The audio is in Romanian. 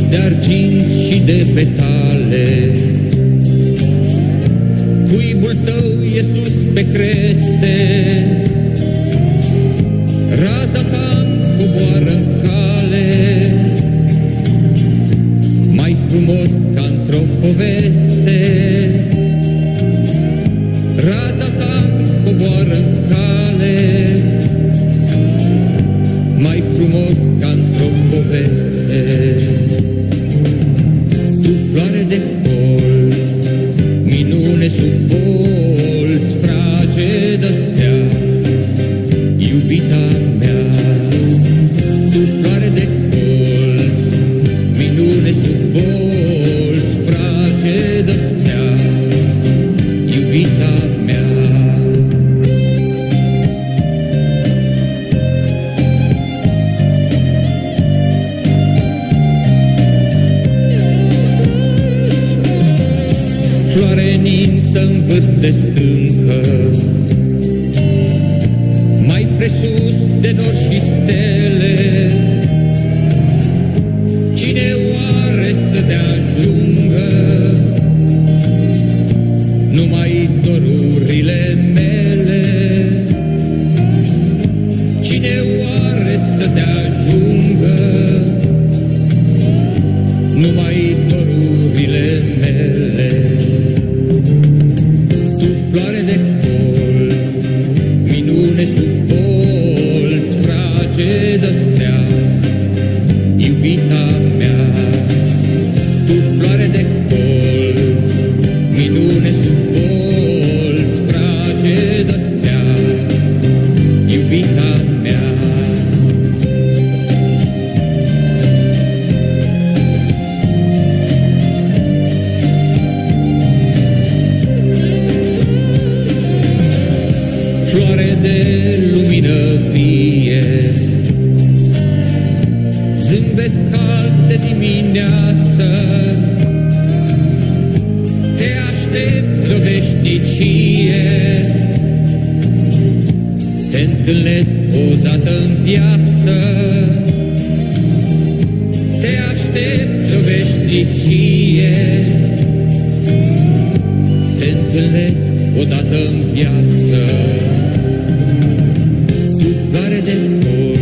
de argint și de petale. Cuibul tău e sus pe creste, raza ta-mi coboară-n cale, mai frumos ca într-o poveste. Raza ta-mi coboară-n cale, mai frumos ca într-o poveste. Tu, floare de colț, minune sub bolți, fragedă stea, iubita mea. Tu, floare de colț, minune sub bolți, fragedă stea, iubita mea. Floare ninsă-n vârf de stâncă, mai presus de nori și stele, cine oare să te ajungă numai dorurile mele? Cine oare să te ajungă numai dorurile mele? Tu, floare de colț, minune sub bolți, fragedă stea, iubita mea. Tu, floare de colț, minune sub bolți, fragedă stea, iubita mea. Floare de lumină vie, zâmbet cald de dimineață, te aștept o veșnicie, te întâlnesc odată-n viață, te aștept o veșnicie, te întâlnesc odată-n viață. Tu, floare de colț,